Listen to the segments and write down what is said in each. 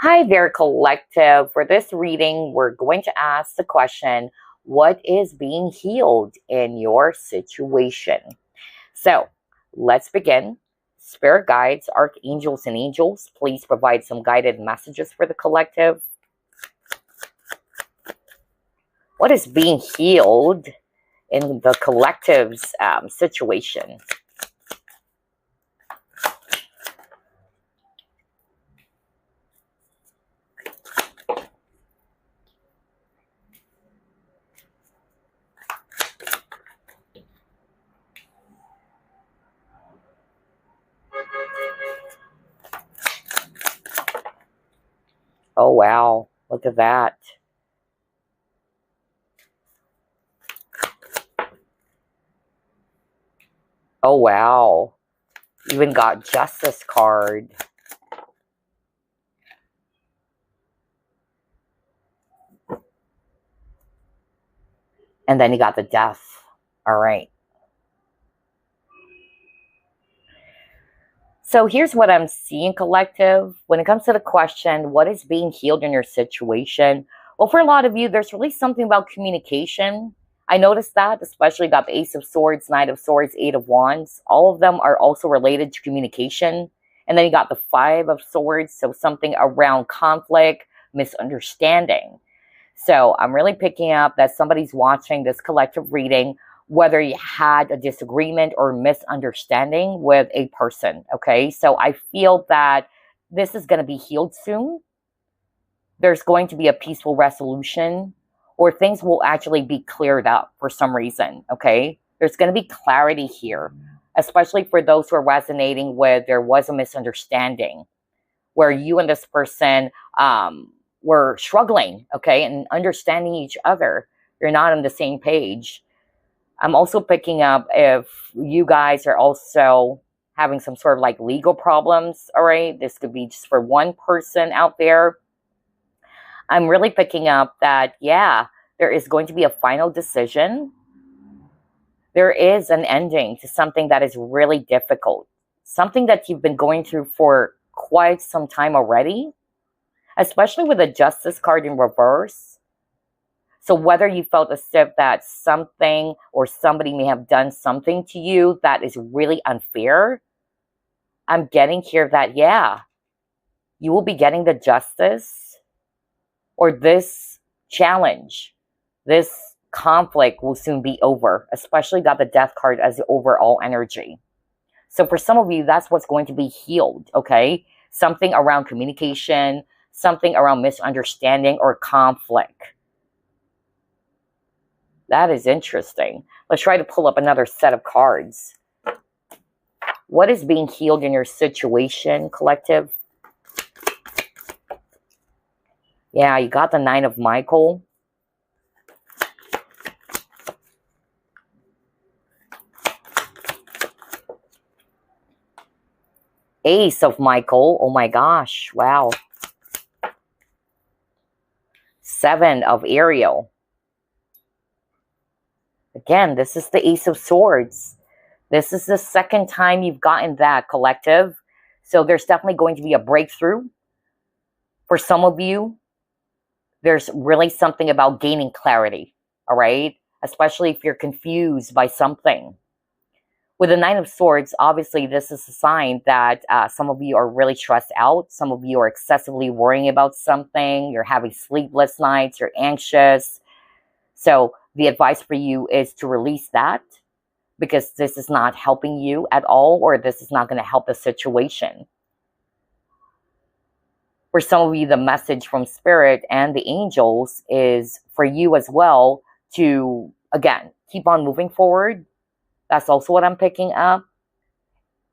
Hi there, collective. For this reading, we're going to ask the question, what is being healed in your situation? So let's begin. Spirit guides, archangels, and angels, please provide some guided messages for the collective. What is being healed in the collective's situation? Oh, wow. Look at that. Oh, wow. Even got Justice card. And then you got the Death. All right. So here's what I'm seeing, collective. When it comes to the question, what is being healed in your situation? Well, for a lot of you, there's really something about communication. I noticed that, especially got the Ace of Swords, Knight of Swords, Eight of Wands. All of them are also related to communication. And then you got the Five of Swords, so something around conflict, misunderstanding. So I'm really picking up that somebody's watching this collective reading, whether you had a disagreement or misunderstanding with a person, okay? So I feel that this is going to be healed soon. There's going to be a peaceful resolution, or things will actually be cleared up for some reason, okay? There's going to be clarity here, especially for those who are resonating with there was a misunderstanding where you and this person were struggling, okay, and understanding each other. You're not on the same page. I'm also picking up if you guys are also having some sort of like legal problems, all right? This could be just for one person out there. I'm really picking up that, yeah, there is going to be a final decision. There is an ending to something that is really difficult, something that you've been going through for quite some time already, especially with the Justice card in reverse. So whether you felt as if that something or somebody may have done something to you that is really unfair, I'm getting here that, yeah, you will be getting the justice, or this challenge, this conflict will soon be over, especially got the Death card as the overall energy. So for some of you, that's what's going to be healed, okay? Something around communication, something around misunderstanding or conflict. That is interesting. Let's try to pull up another set of cards. What is being healed in your situation, collective? Yeah, you got the Nine of Michael. Ace of Michael. Oh my gosh. Wow. Seven of Ariel. Again, this is the Ace of Swords. This is the second time you've gotten that, collective. So there's definitely going to be a breakthrough. For some of you, there's really something about gaining clarity, all right? Especially if you're confused by something. With the Nine of Swords, obviously, this is a sign that some of you are really stressed out. Some of you are excessively worrying about something. You're having sleepless nights. You're anxious. So the advice for you is to release that, because this is not helping you at all, or this is not going to help the situation. For some of you, the message from Spirit and the angels is for you as well to, again, keep on moving forward. That's also what I'm picking up.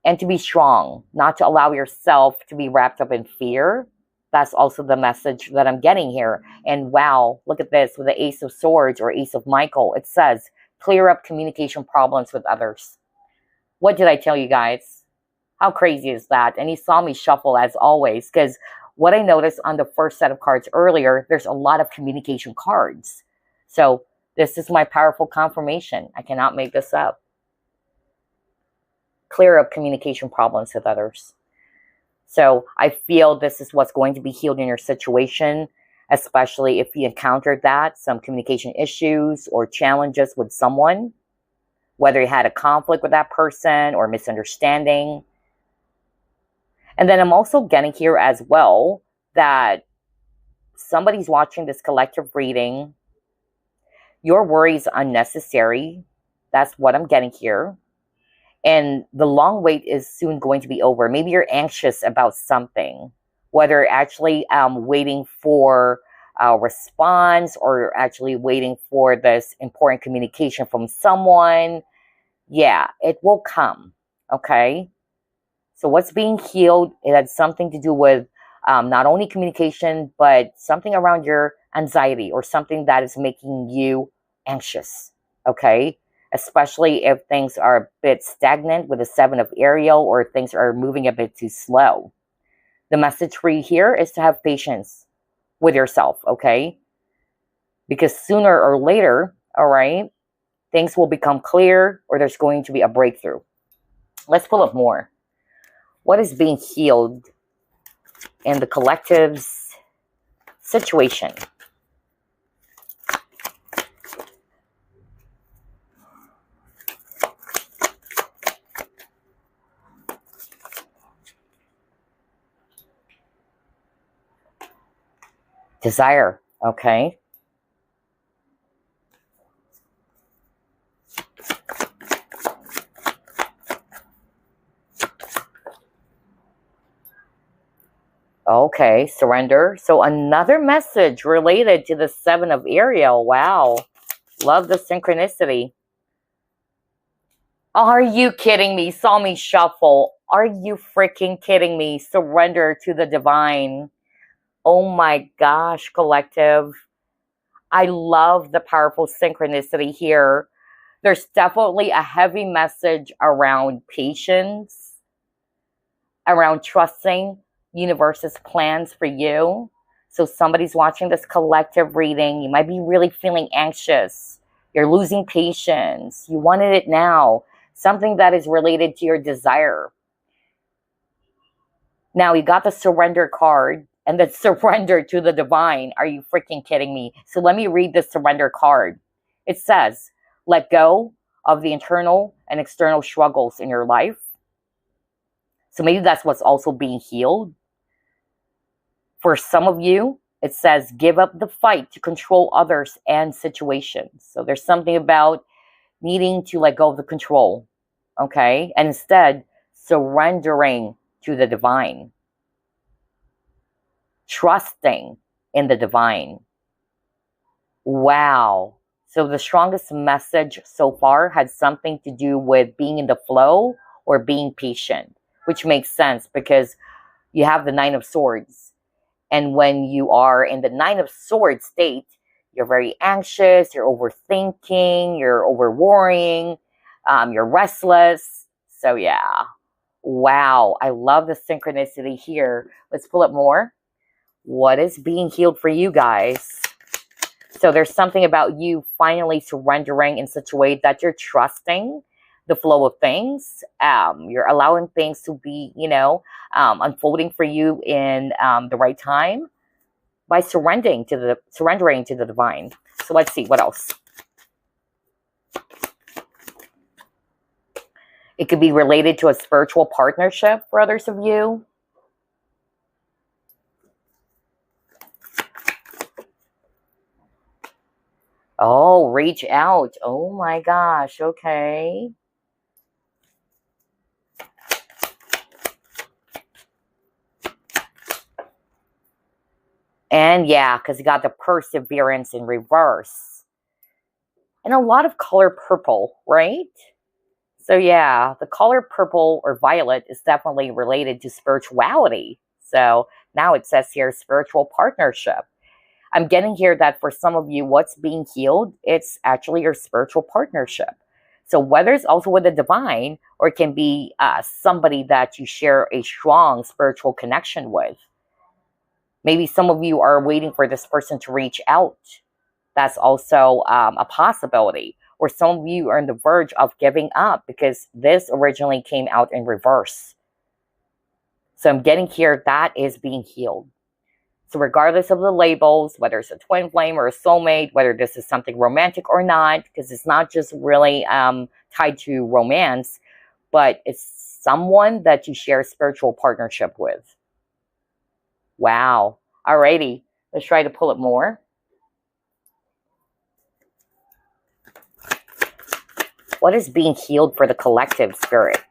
And to be strong, not to allow yourself to be wrapped up in fear. That's also the message that I'm getting here. And wow, look at this with the Ace of Swords or Ace of Michael. It says, clear up communication problems with others. What did I tell you guys? How crazy is that? And you saw me shuffle as always, because what I noticed on the first set of cards earlier, there's a lot of communication cards. So this is my powerful confirmation. I cannot make this up. Clear up communication problems with others. So I feel this is what's going to be healed in your situation, especially if you encountered that, some communication issues or challenges with someone, whether you had a conflict with that person or misunderstanding. And then I'm also getting here as well that somebody's watching this collective reading. Your worry is unnecessary. That's what I'm getting here. And the long wait is soon going to be over. Maybe you're anxious about something, whether actually waiting for a response or actually waiting for this important communication from someone. Yeah, it will come. Okay. So what's being healed, it had something to do with not only communication, but something around your anxiety or something that is making you anxious. Okay. Especially if things are a bit stagnant with the Seven of Ariel or things are moving a bit too slow. The message for you here is to have patience with yourself, okay? Because sooner or later, all right, things will become clear or there's going to be a breakthrough. Let's pull up more. What is being healed in the collective's situation? Desire, okay? Okay, surrender. So another message related to the Seven of Ariel. Wow. Love the synchronicity. Are you kidding me? Saw me shuffle. Are you freaking kidding me? Surrender to the divine. Oh my gosh, collective. I love the powerful synchronicity here. There's definitely a heavy message around patience, around trusting universe's plans for you. So somebody's watching this collective reading. You might be really feeling anxious. You're losing patience. You wanted it now. Something that is related to your desire. Now you got the surrender card and then surrender to the divine. Are you freaking kidding me? So let me read the surrender card. It says, let go of the internal and external struggles in your life. So maybe that's what's also being healed. For some of you, it says, give up the fight to control others and situations. So there's something about needing to let go of the control, okay? And instead, surrendering to the divine. Trusting in the divine. Wow. So the strongest message so far had something to do with being in the flow or being patient, which makes sense because you have the Nine of Swords. And when you are in the Nine of Swords state, you're very anxious, you're overthinking, you're over-worrying, you're restless. So yeah, wow, I love the synchronicity here. Let's pull up more. What is being healed for you guys? So there's something about you finally surrendering in such a way that you're trusting the flow of things. You're allowing things to be, unfolding for you in the right time by surrendering to the divine. So let's see what else. It could be related to a spiritual partnership for others of you. Oh, reach out. Oh my gosh. Okay. And yeah, because you got the perseverance in reverse. And a lot of color purple, right? So yeah, the color purple or violet is definitely related to spirituality. So now it says here, spiritual partnership. I'm getting here that for some of you, what's being healed, it's actually your spiritual partnership. So whether it's also with the divine or it can be somebody that you share a strong spiritual connection with. Maybe some of you are waiting for this person to reach out. That's also a possibility. Or some of you are on the verge of giving up because this originally came out in reverse. So I'm getting here that is being healed. So regardless of the labels, whether it's a twin flame or a soulmate, whether this is something romantic or not, because it's not just really tied to romance, but it's someone that you share a spiritual partnership with. Wow. Alrighty. Let's try to pull it more. What is being healed for the collective, Spirit?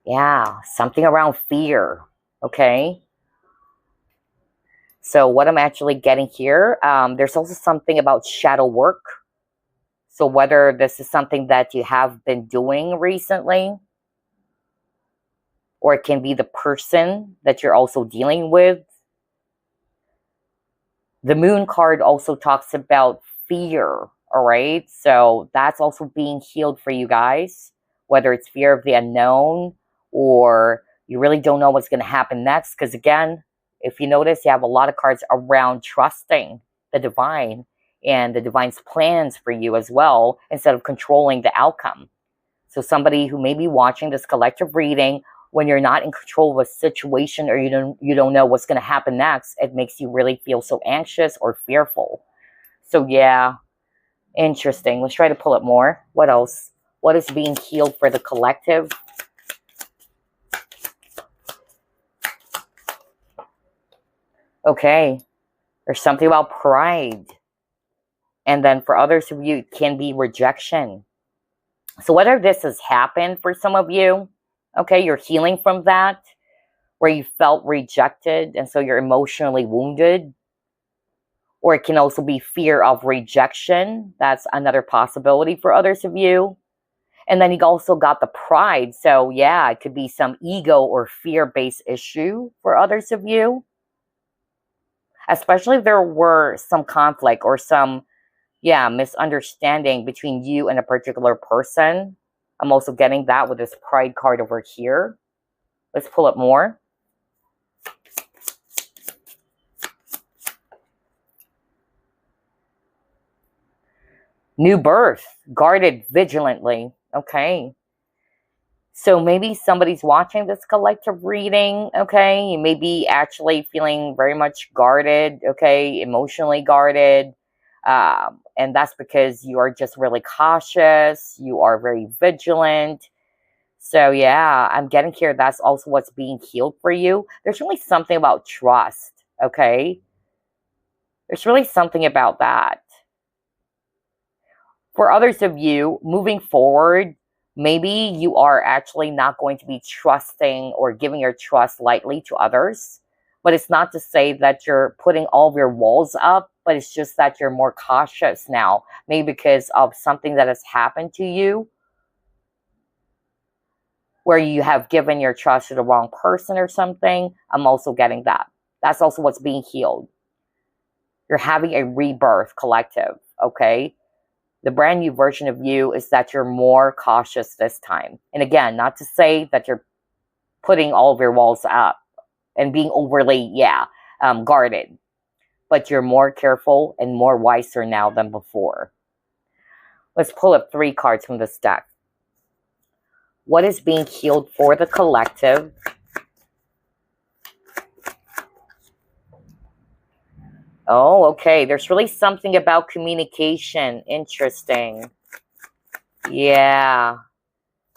Yeah, something around fear. Okay. So what I'm actually getting here, there's also something about shadow work. So whether this is something that you have been doing recently, or it can be the person that you're also dealing with. The moon card also talks about fear, all right? So that's also being healed for you guys, whether it's fear of the unknown or you really don't know what's going to happen next. Because again, if you notice, you have a lot of cards around trusting the divine and the divine's plans for you as well, instead of controlling the outcome. So somebody who may be watching this collective reading, when you're not in control of a situation or you don't know what's going to happen next, it makes you really feel so anxious or fearful. So yeah, interesting. Let's try to pull it more. What else? What is being healed for the collective? Okay, there's something about pride. And then for others of you, it can be rejection. So whether this has happened for some of you, okay, you're healing from that, where you felt rejected and so you're emotionally wounded. Or it can also be fear of rejection. That's another possibility for others of you. And then you also got the pride. So yeah, it could be some ego or fear-based issue for others of you. Especially if there were some conflict or some, misunderstanding between you and a particular person. I'm also getting that with this pride card over here. Let's pull it more. New birth, guarded vigilantly. Okay. So maybe somebody's watching this collective reading, okay? You may be actually feeling very much guarded, okay? Emotionally guarded. And that's because you are just really cautious. You are very vigilant. So yeah, I'm getting here. That's also what's being healed for you. There's really something about trust, okay? There's really something about that. For others of you, moving forward, maybe you are actually not going to be trusting or giving your trust lightly to others. But it's not to say that you're putting all of your walls up, but it's just that you're more cautious now. Maybe because of something that has happened to you, where you have given your trust to the wrong person or something. I'm also getting that. That's also what's being healed. You're having a rebirth, collective, okay? The brand new version of you is that you're more cautious this time. And again, not to say that you're putting all of your walls up and being overly, guarded. But you're more careful and more wiser now than before. Let's pull up 3 cards from this deck. What is being healed for the collective? Oh, okay. There's really something about communication. Interesting. Yeah.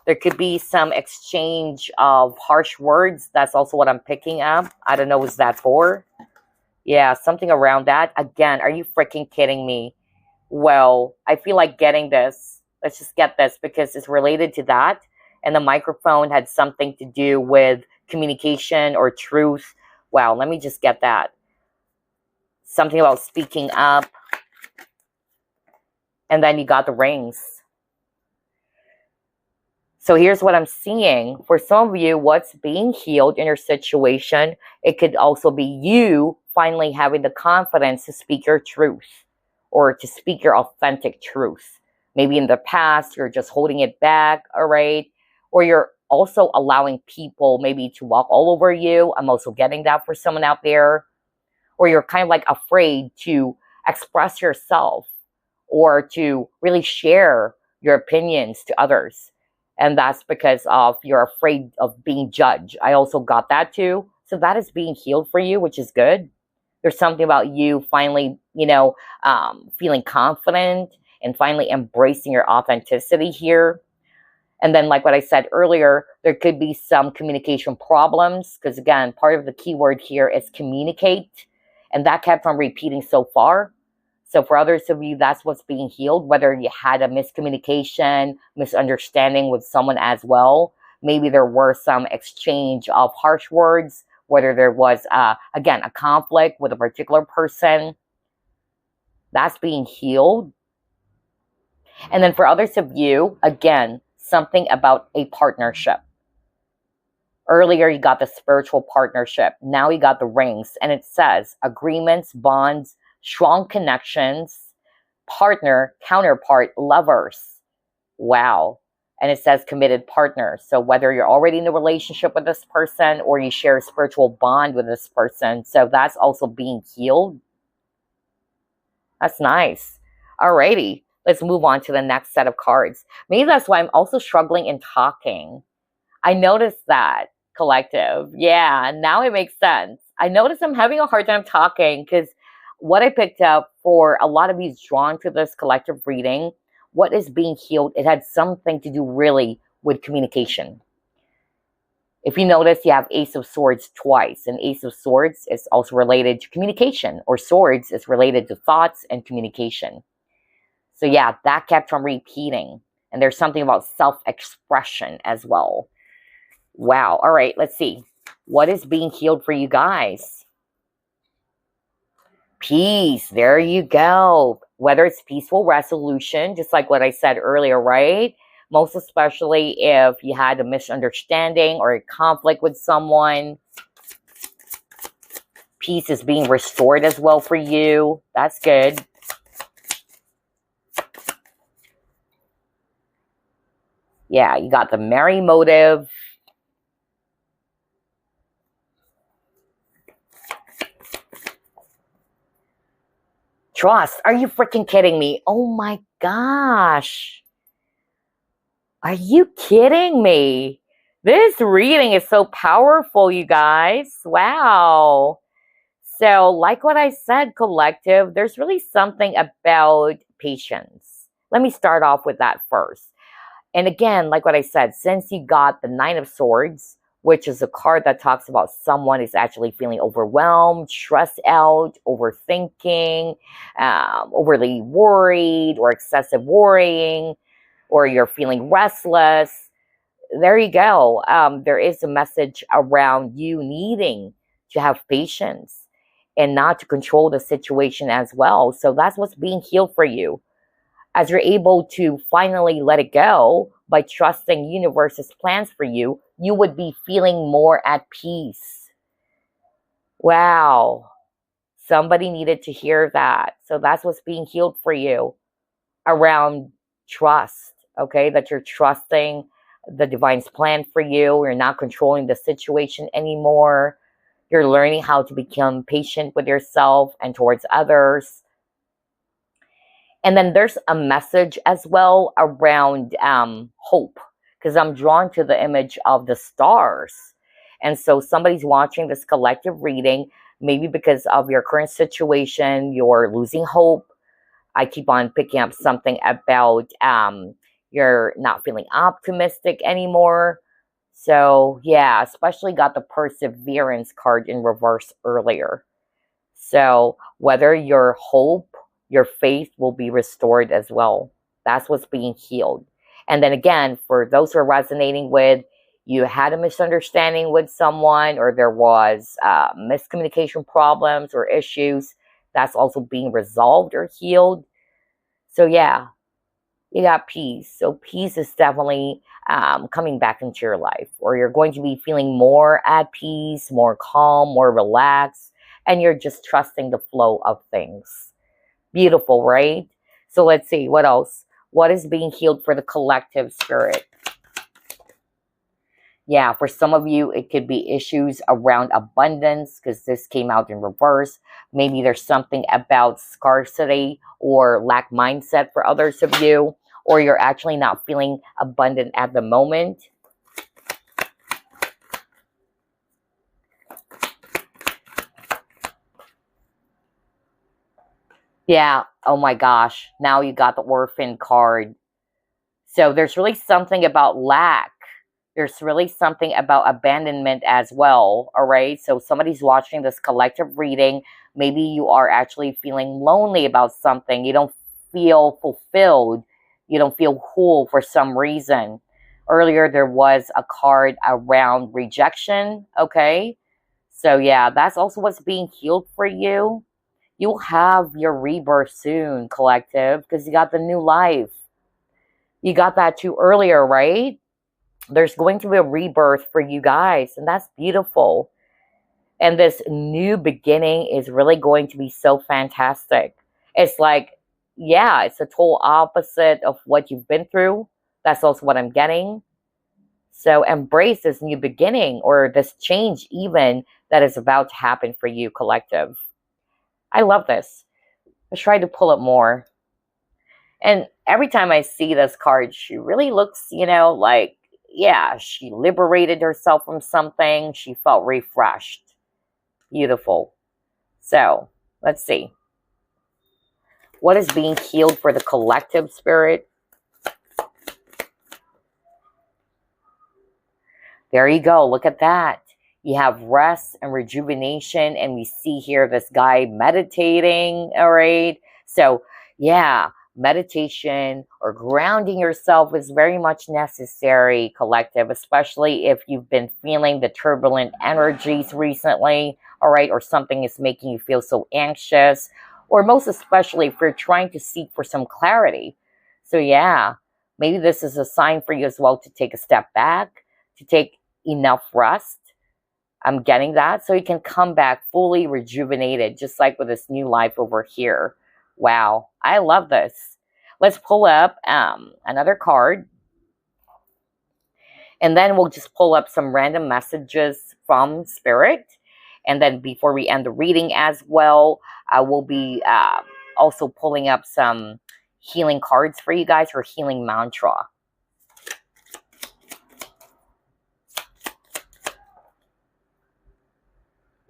There could be some exchange of harsh words. That's also what I'm picking up. I don't know what's that for. Yeah, something around that. Again, are you freaking kidding me? Well, I feel like getting this. Let's just get this because it's related to that. And the microphone had something to do with communication or truth. Wow, let me just get that. Something about speaking up. And then you got the rings. So here's what I'm seeing. For some of you, what's being healed in your situation, it could also be you finally having the confidence to speak your truth or to speak your authentic truth. Maybe in the past, you're just holding it back, all right? Or you're also allowing people maybe to walk all over you. I'm also getting that for someone out there. Or you're kind of like afraid to express yourself or to really share your opinions to others. And that's because of you're afraid of being judged. I also got that too. So that is being healed for you, which is good. There's something about you finally, feeling confident and finally embracing your authenticity here. And then, like what I said earlier, there could be some communication problems because, again, part of the keyword here is communicate. And that kept on repeating so far. So for others of you, that's what's being healed, whether you had a miscommunication, misunderstanding with someone as well. Maybe there were some exchange of harsh words, whether there was, again, a conflict with a particular person. That's being healed. And then for others of you, again, something about a partnership. Earlier, you got the spiritual partnership. Now you got the rings. And it says agreements, bonds, strong connections, partner, counterpart, lovers. Wow. And it says committed partners. So whether you're already in a relationship with this person or you share a spiritual bond with this person. So that's also being healed. That's nice. Alrighty. Let's move on to the next set of cards. Maybe that's why I'm also struggling in talking. I noticed that, collective. Yeah, now it makes sense. I noticed I'm having a hard time talking because what I picked up for a lot of you drawn to this collective reading, what is being healed, it had something to do really with communication. If you notice, you have Ace of Swords twice, and Ace of Swords is also related to communication, or swords is related to thoughts and communication. So yeah, that kept on repeating. And there's something about self-expression as well. Wow. All right, let's see. What is being healed for you guys? Peace. There you go. Whether it's peaceful resolution, just like what I said earlier, right? Most especially if you had a misunderstanding or a conflict with someone. Peace is being restored as well for you. That's good. Yeah, you got the merry motive. Trust. Are you freaking kidding me? Oh my gosh. Are you kidding me? This reading is so powerful, you guys. Wow. So, like what I said, collective, there's really something about patience. Let me start off with that first. And again, like what I said, since you got the Nine of Swords, which is a card that talks about someone is actually feeling overwhelmed, stressed out, overthinking, overly worried, or excessive worrying, or you're feeling restless. There you go. There is a message around you needing to have patience and not to control the situation as well. So that's what's being healed for you. As you're able to finally let it go by trusting universe's plans for you, you would be feeling more at peace. Wow. Somebody needed to hear that. So that's what's being healed for you around trust, okay? That you're trusting the divine's plan for you. You're not controlling the situation anymore. You're learning how to become patient with yourself and towards others. And then there's a message as well around hope, because I'm drawn to the image of the stars. And so somebody's watching this collective reading, maybe because of your current situation, you're losing hope. I keep on picking up something about you're not feeling optimistic anymore. So yeah, especially got the Perseverance card in reverse earlier. So whether your hope, your faith will be restored as well. That's what's being healed. And then again, for those who are resonating with, you had a misunderstanding with someone, or there was miscommunication problems or issues, that's also being resolved or healed. So yeah, you got peace. So peace is definitely coming back into your life, or you're going to be feeling more at peace, more calm, more relaxed, and you're just trusting the flow of things. Beautiful, right? So let's see, what else? What is being healed for the collective spirit? Yeah, for some of you, it could be issues around abundance, because this came out in reverse. Maybe there's something about scarcity or lack mindset for others of you. or you're actually not feeling abundant at the moment. Yeah, oh my gosh, now you got the orphan card. So there's really something about lack. There's really something about abandonment as well, all right? So somebody's watching this collective reading. Maybe you are actually feeling lonely about something. You don't feel fulfilled. You don't feel whole for some reason. Earlier, there was a card around rejection, okay? So yeah, that's also what's being healed for you. You'll have your rebirth soon, collective, because you got the new life. You got that too earlier, right? There's going to be a rebirth for you guys, and that's beautiful. And this new beginning is really going to be so fantastic. It's like, yeah, it's a total opposite of what you've been through. That's also what I'm getting. So embrace this new beginning, or this change even that is about to happen for you, collective. I love this. Let's try to pull it more. And every time I see this card, she really looks, like, yeah, she liberated herself from something. She felt refreshed. Beautiful. So, let's see. What is being healed for the collective, spirit? There you go. Look at that. You have rest and rejuvenation, and we see here this guy meditating, all right? So, yeah, meditation or grounding yourself is very much necessary, collective, especially if you've been feeling the turbulent energies recently, all right, or something is making you feel so anxious, or most especially if you're trying to seek for some clarity. So, yeah, maybe this is a sign for you as well to take a step back, to take enough rest. I'm getting that. So you can come back fully rejuvenated, just like with this new life over here. Wow, I love this. Let's pull up another card. And then we'll just pull up some random messages from Spirit. And then before we end the reading as well, I will be also pulling up some healing cards for you guys, or healing mantra.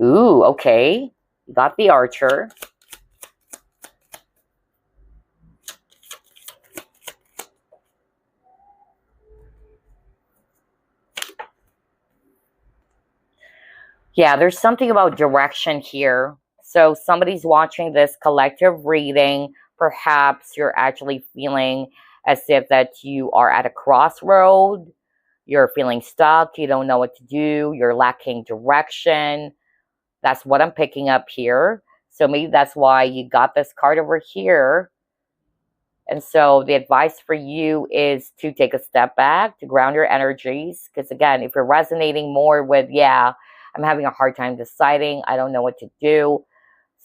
Ooh, okay. Got the Archer. Yeah, there's something about direction here. So somebody's watching this collective reading. Perhaps you're actually feeling as if that you are at a crossroad. You're feeling stuck. You don't know what to do. You're lacking direction. That's what I'm picking up here. So maybe that's why you got this card over here. And so the advice for you is to take a step back, to ground your energies. Because again, if you're resonating more with, yeah, I'm having a hard time deciding, I don't know what to do,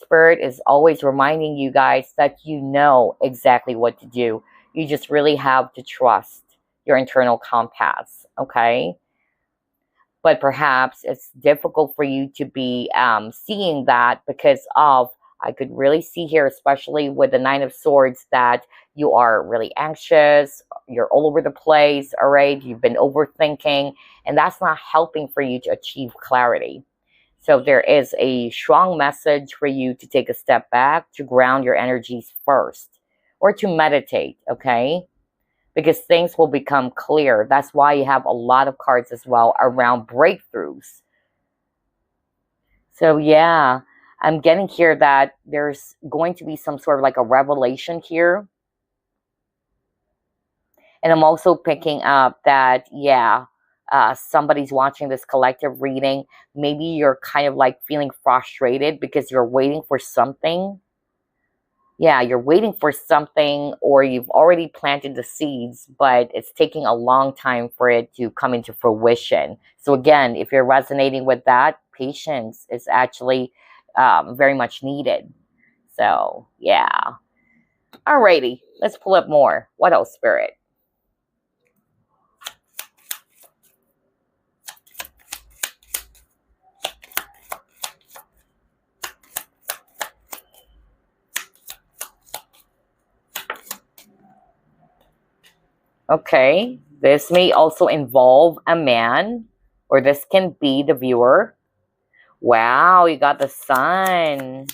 Spirit is always reminding you guys that you know exactly what to do. You just really have to trust your internal compass, okay? But perhaps it's difficult for you to be seeing that because of, I could really see here, especially with the Nine of Swords, that you are really anxious, you're all over the place, all right? You've been overthinking, and that's not helping for you to achieve clarity. So there is a strong message for you to take a step back, to ground your energies first, or to meditate, okay? Because things will become clear. That's why you have a lot of cards as well around breakthroughs. So yeah, I'm getting here that there's going to be some sort of like a revelation here. And I'm also picking up that, yeah, somebody's watching this collective reading. Maybe you're kind of like feeling frustrated because you're waiting for something. Yeah, you're waiting for something, or you've already planted the seeds, but it's taking a long time for it to come into fruition. So again, if you're resonating with that, patience is actually very much needed. So yeah. Alrighty, let's pull up more. What else, Spirit? Okay. This may also involve a man, or this can be the viewer. Wow, you got the sun.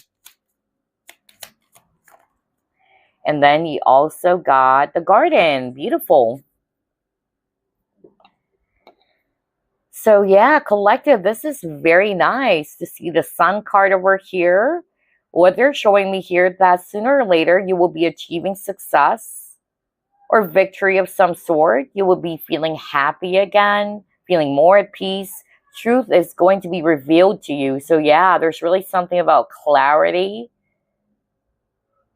And then you also got the garden. Beautiful. So yeah, collective, this is very nice to see the sun card over here. What they're showing me here, that sooner or later you will be achieving success or victory of some sort. You will be feeling happy again, feeling more at peace. Truth is going to be revealed to you. So yeah, there's really something about clarity.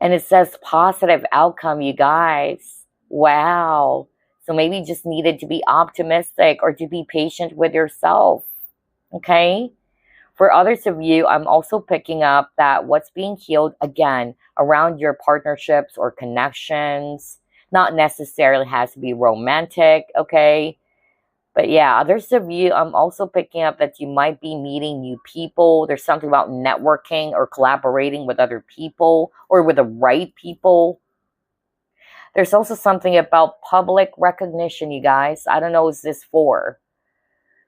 And it says positive outcome, you guys. Wow. So maybe you just needed to be optimistic or to be patient with yourself. Okay? For others of you, I'm also picking up that what's being healed, again, around your partnerships or connections, not necessarily has to be romantic, okay? But yeah, others of you, I'm also picking up that you might be meeting new people. There's something about networking or collaborating with other people or with the right people. There's also something about public recognition, you guys. I don't know who's this for.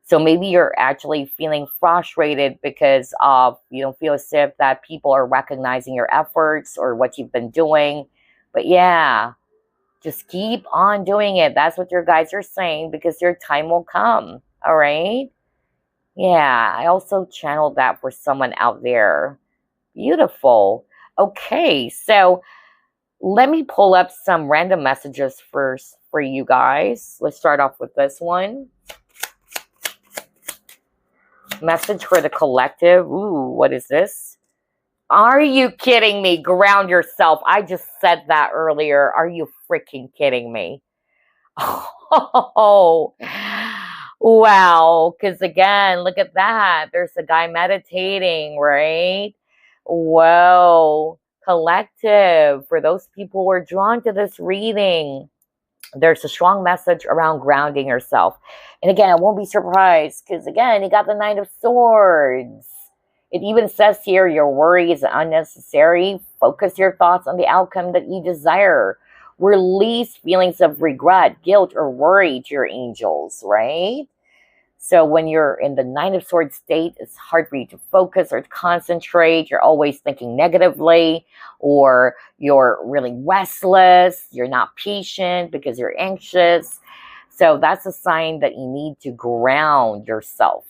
So maybe you're actually feeling frustrated because of you don't feel as if that people are recognizing your efforts or what you've been doing. But yeah, just keep on doing it. That's what your guys are saying because your time will come. All right? Yeah, I also channeled that for someone out there. Beautiful. Okay, so let me pull up some random messages first for you guys. Let's start off with this one. Message for the collective. Ooh, what is this? Are you kidding me? Ground yourself. I just said that earlier. Are you freaking kidding me? Oh, wow. Because again, look at that. There's a guy meditating, right? Whoa. Collective. For those people who are drawn to this reading, there's a strong message around grounding yourself. And again, I won't be surprised because again, you got the Nine of Swords. It even says here, your worry is unnecessary. Focus your thoughts on the outcome that you desire. Release feelings of regret, guilt, or worry to your angels, right? So when you're in the Nine of Swords state, it's hard for you to focus or to concentrate. You're always thinking negatively, or you're really restless. You're not patient because you're anxious. So that's a sign that you need to ground yourself,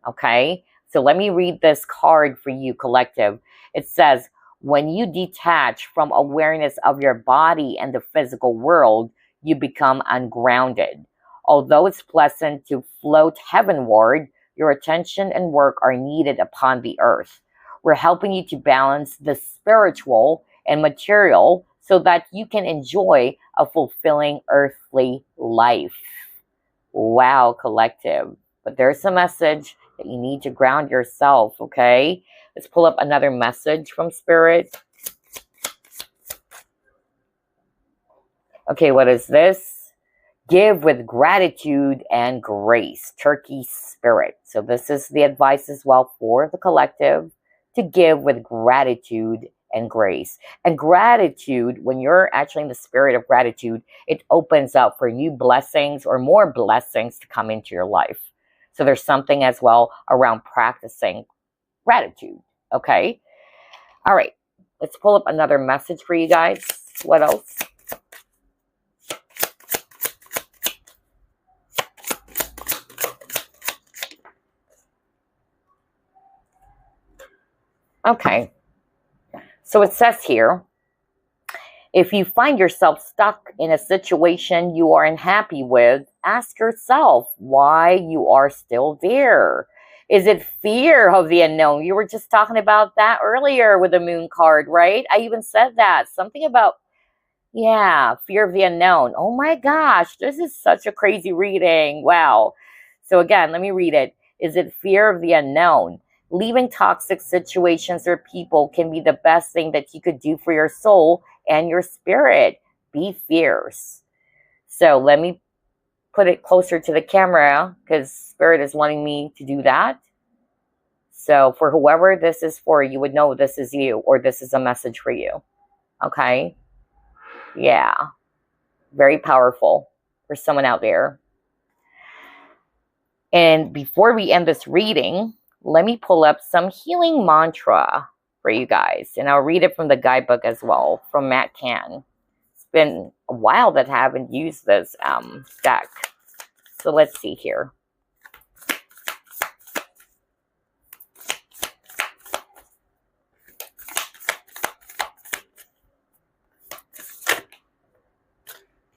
okay? So let me read this card for you, collective. It says, when you detach from awareness of your body and the physical world, you become ungrounded. Although it's pleasant to float heavenward, your attention and work are needed upon the earth. We're helping you to balance the spiritual and material so that you can enjoy a fulfilling earthly life. Wow, collective. But there's a message that you need to ground yourself, okay? Let's pull up another message from Spirit. Okay, what is this? Give with gratitude and grace, Turkey Spirit. So this is the advice as well for the collective, to give with gratitude and grace. And gratitude, when you're actually in the spirit of gratitude, it opens up for new blessings or more blessings to come into your life. So there's something as well around practicing gratitude, okay? All right, let's pull up another message for you guys. What else? Okay, so it says here, if you find yourself stuck in a situation you are unhappy with, ask yourself why you are still there. Is it fear of the unknown? You were just talking about that earlier with the moon card, right? I even said that. Something about, yeah, fear of the unknown. Oh my gosh, this is such a crazy reading. Wow. So again, let me read it. Is it fear of the unknown? Leaving toxic situations or people can be the best thing that you could do for your soul and your spirit. Be fierce. So let me put it closer to the camera because Spirit is wanting me to do that. So for whoever this is for, you would know this is you or this is a message for you. Okay? Yeah. Very powerful. for someone out there. And before we end this reading, let me pull up some healing mantra for you guys. And I'll read it from the guidebook as well, from Matt Can. It's been a while that I haven't used this deck. So let's see here.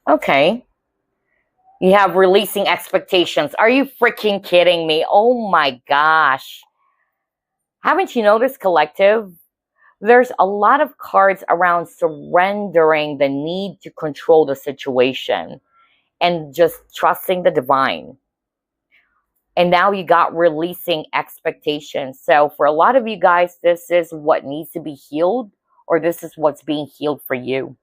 Okay. You have releasing expectations. Are you freaking kidding me? Oh my gosh. Haven't you noticed, collective? There's a lot of cards around surrendering the need to control the situation and just trusting the divine. And now you got releasing expectations. So for a lot of you guys, this is what needs to be healed, or this is what's being healed for you,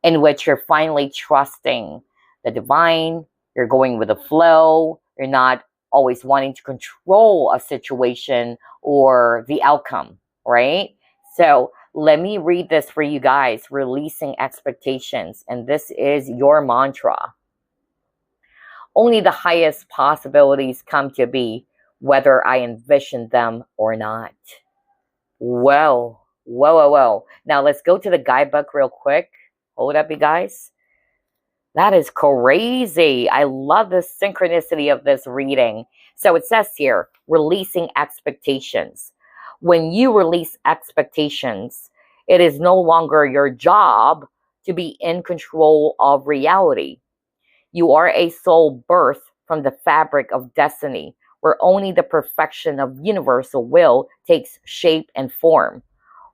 in which you're finally trusting the divine. You're going with the flow. You're not always wanting to control a situation or the outcome, right? So let me read this for you guys, releasing expectations. And this is your mantra. Only the highest possibilities come to be, whether I envision them or not. Whoa, whoa, whoa, whoa. Now let's go to the guidebook real quick. Hold up, you guys. That is crazy. I love the synchronicity of this reading. So it says here, releasing expectations. When you release expectations, it is no longer your job to be in control of reality. You are a soul birthed from the fabric of destiny, where only the perfection of universal will takes shape and form.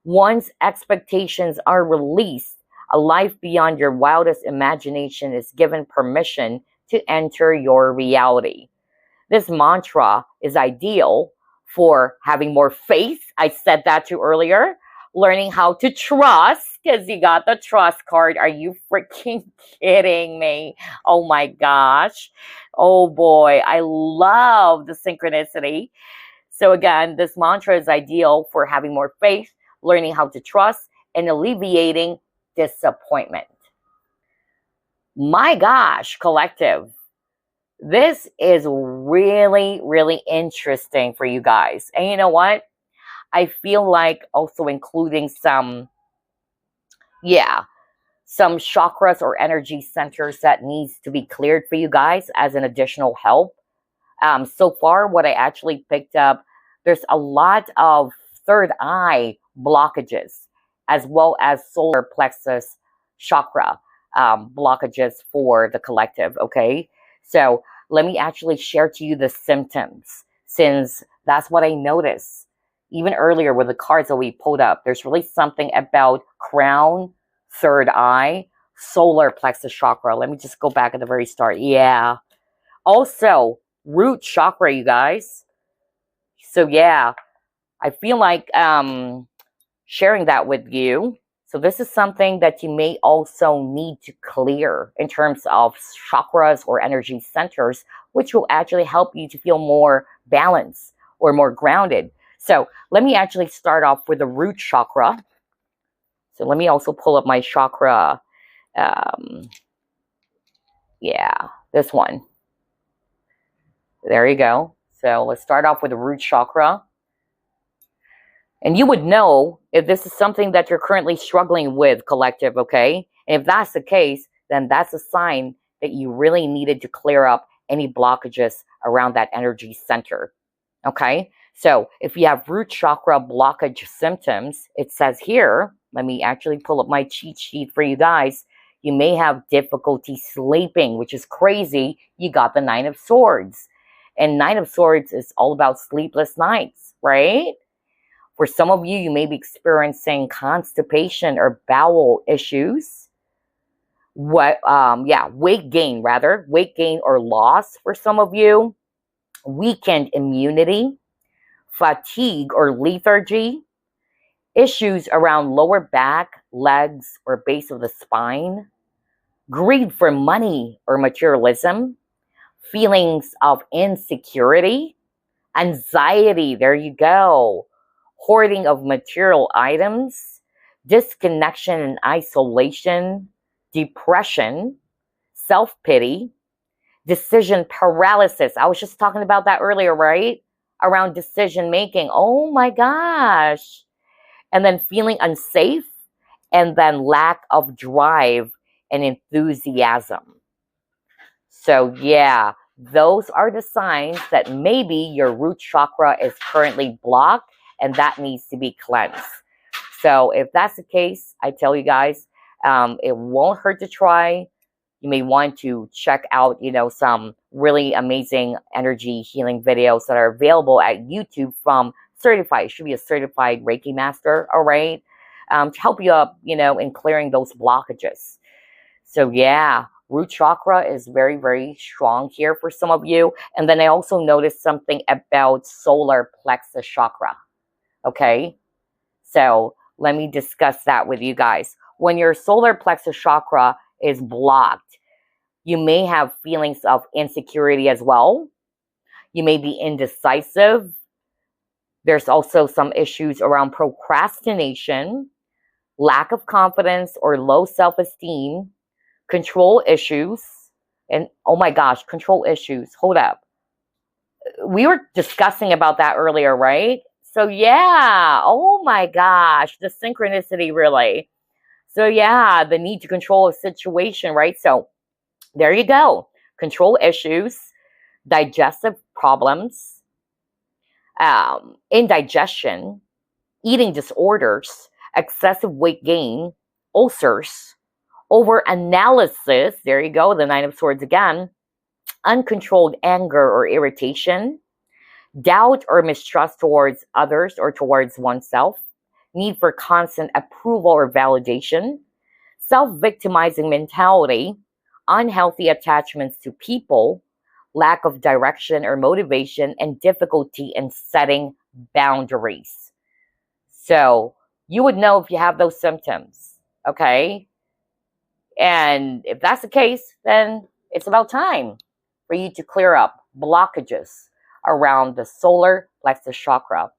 Once expectations are released, a life beyond your wildest imagination is given permission to enter your reality. This mantra is ideal for having more faith. I said that to you earlier. Learning how to trust, because you got the trust card. Are you freaking kidding me? Oh my gosh. Oh boy, I love the synchronicity. So again, this mantra is ideal for having more faith, learning how to trust, and alleviating disappointment. My gosh, collective. This is really, really interesting for you guys. And you know what? I feel like also including some chakras or energy centers that needs to be cleared for you guys as an additional help. So far, what I actually picked up, there's a lot of third eye blockages, as well as solar plexus chakra blockages for the collective, okay? So let me actually share to you the symptoms, since that's what I noticed. Even earlier with the cards that we pulled up, there's really something about crown, third eye, solar plexus chakra. Let me just go back at the very start. Yeah. Also, root chakra, you guys. So yeah, I feel like sharing that with you. So this is something that you may also need to clear in terms of chakras or energy centers, which will actually help you to feel more balanced or more grounded. So let me actually start off with the root chakra. So let me also pull up my chakra. This one. There you go. So let's start off with the root chakra. And you would know if this is something that you're currently struggling with, collective, okay? And if that's the case, then that's a sign that you really needed to clear up any blockages around that energy center, okay? So if you have root chakra blockage symptoms, it says here, let me actually pull up my cheat sheet for you guys. You may have difficulty sleeping, which is crazy. You got the Nine of Swords. And Nine of Swords is all about sleepless nights, right? For some of you, you may be experiencing constipation or bowel issues. Weight gain or loss for some of you. Weakened immunity, fatigue or lethargy, issues around lower back, legs, or base of the spine, greed for money or materialism, feelings of insecurity, anxiety, there you go, hoarding of material items, disconnection and isolation, depression, self-pity, decision paralysis. I was just talking about that earlier, right? Around decision making. Oh my gosh. And then feeling unsafe, and then lack of drive and enthusiasm. So, yeah, those are the signs that maybe your root chakra is currently blocked and that needs to be cleansed. So, if that's the case, I tell you guys, it won't hurt to try. You may want to check out, some really amazing energy healing videos that are available at YouTube from certified, should be a certified Reiki master, all right, to help you up, in clearing those blockages. So yeah, root chakra is very, very strong here for some of you. And then I also noticed something about solar plexus chakra. Okay, so let me discuss that with you guys. When your solar plexus chakra is blocked, you may have feelings of insecurity as well. You may be indecisive. There's also some issues around procrastination, lack of confidence or low self-esteem, control issues, and oh my gosh, control issues. Hold up. We were discussing about that earlier, right? So yeah, oh my gosh, the synchronicity really. So yeah, the need to control a situation, right? So there you go. Control issues, digestive problems, indigestion, eating disorders, excessive weight gain, ulcers, overanalysis, there you go, the Nine of Swords again, uncontrolled anger or irritation, doubt or mistrust towards others or towards oneself, need for constant approval or validation, self-victimizing mentality, unhealthy attachments to people, lack of direction or motivation, and difficulty in setting boundaries. So you would know if you have those symptoms, okay? And if that's the case, then it's about time for you to clear up blockages around the solar plexus chakra.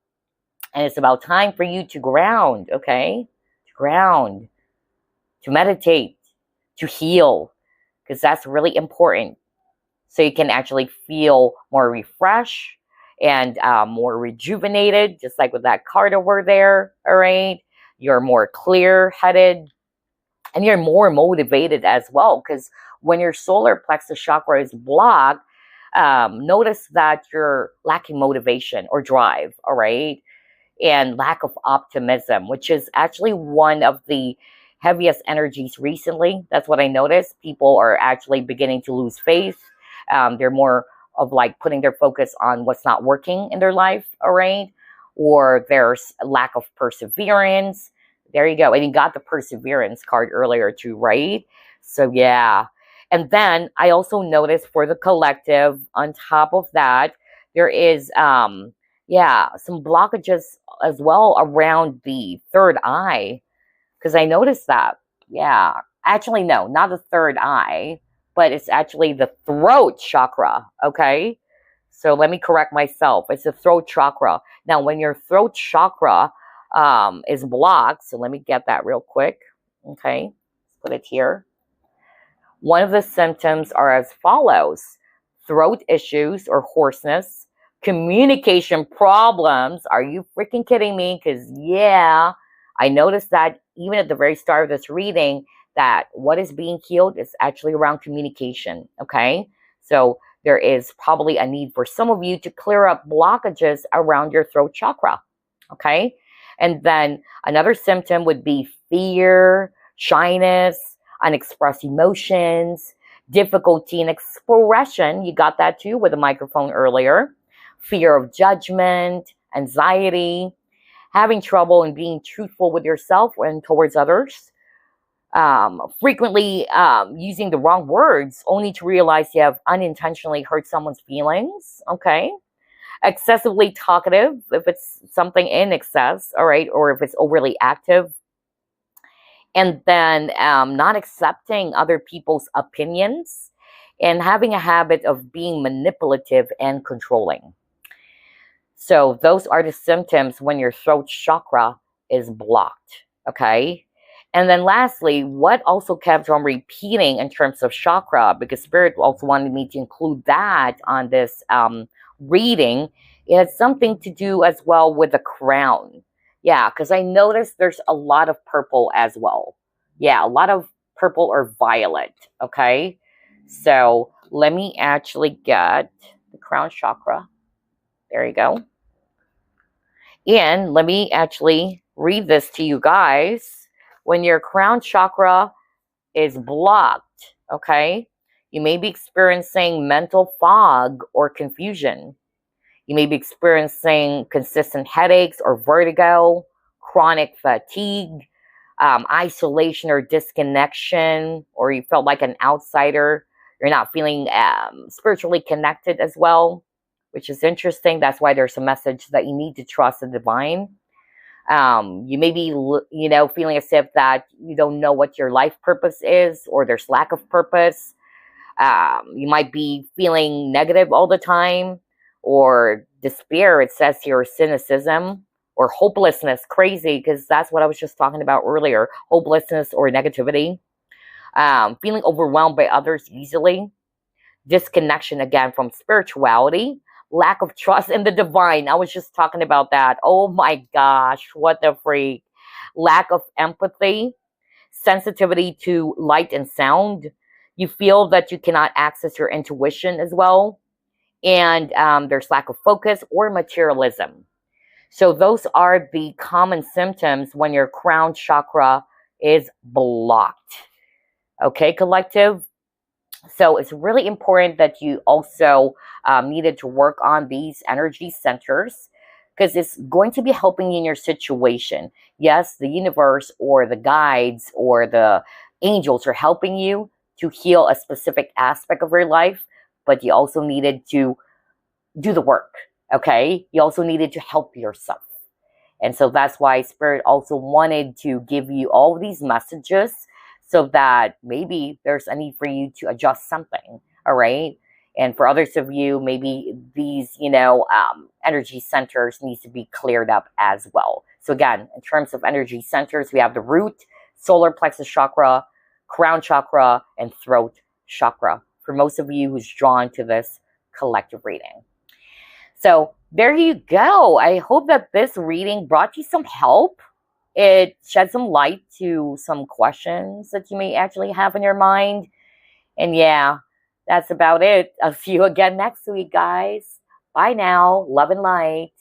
And it's about time for you to ground, okay? To ground, to meditate, to heal, because that's really important. So you can actually feel more refreshed and more rejuvenated, just like with that card over there, all right? You're more clear-headed and you're more motivated as well, because when your solar plexus chakra is blocked, notice that you're lacking motivation or drive, all right? And lack of optimism, which is actually one of the heaviest energies recently. That's what I noticed. People are actually beginning to lose faith. They're more of like putting their focus on what's not working in their life, all right? Or there's a lack of perseverance. There you go. And you got the perseverance card earlier too, right? So yeah. And then I also noticed for the collective, on top of that, there is, some blockages as well around the third eye. Because I noticed that. Yeah. Actually, no, not the third eye, but it's actually the throat chakra, okay? So let me correct myself. It's the throat chakra. Now, when your throat chakra is blocked, so let me get that real quick, okay? Let's put it here. One of the symptoms are as follows: throat issues or hoarseness, communication problems. Are you freaking kidding me? Because, yeah, I noticed that even at the very start of this reading, that what is being healed is actually around communication, okay? So there is probably a need for some of you to clear up blockages around your throat chakra, okay? And then another symptom would be fear, shyness, unexpressed emotions, difficulty in expression. You got that too with the microphone earlier. Fear of judgment, anxiety, having trouble in being truthful with yourself and towards others, frequently using the wrong words only to realize you have unintentionally hurt someone's feelings, okay? Excessively talkative, if it's something in excess, all right, or if it's overly active. And then not accepting other people's opinions and having a habit of being manipulative and controlling. So those are the symptoms when your throat chakra is blocked, okay? And then lastly, what also kept on repeating in terms of chakra, because Spirit also wanted me to include that on this reading, it has something to do as well with the crown. Yeah, because I noticed there's a lot of purple as well. Yeah, a lot of purple or violet. Okay. So let me actually get the crown chakra. There you go. And let me actually read this to you guys. When your crown chakra is blocked, okay, you may be experiencing mental fog or confusion. You may be experiencing consistent headaches or vertigo, chronic fatigue, isolation or disconnection, or you felt like an outsider. You're not feeling spiritually connected as well, which is interesting. That's why there's a message that you need to trust the divine. You may be, feeling as if that you don't know what your life purpose is, or there's lack of purpose. You might be feeling negative all the time, or despair, it says here, cynicism, or hopelessness, crazy, because that's what I was just talking about earlier, hopelessness or negativity. Feeling overwhelmed by others easily, disconnection again from spirituality, lack of trust in the divine. I was just talking about that. Oh my gosh, what the freak. Lack of empathy, sensitivity to light and sound. You feel that you cannot access your intuition as well. And there's lack of focus or materialism. So those are the common symptoms when your crown chakra is blocked. Okay, collective? So it's really important that you also needed to work on these energy centers, because it's going to be helping you in your situation. Yes, the universe or the guides or the angels are helping you to heal a specific aspect of your life, but you also needed to do the work, okay? You also needed to help yourself. And so that's why Spirit also wanted to give you all of these messages, so that maybe there's a need for you to adjust something, all right? And for others of you, maybe these, energy centers needs to be cleared up as well. So again, in terms of energy centers, we have the root, solar plexus chakra, crown chakra, and throat chakra. For most of you who's drawn to this collective reading. So there you go. I hope that this reading brought you some help. It shed some light to some questions that you may actually have in your mind. And yeah, that's about it. I'll see you again next week, guys. Bye now. Love and light.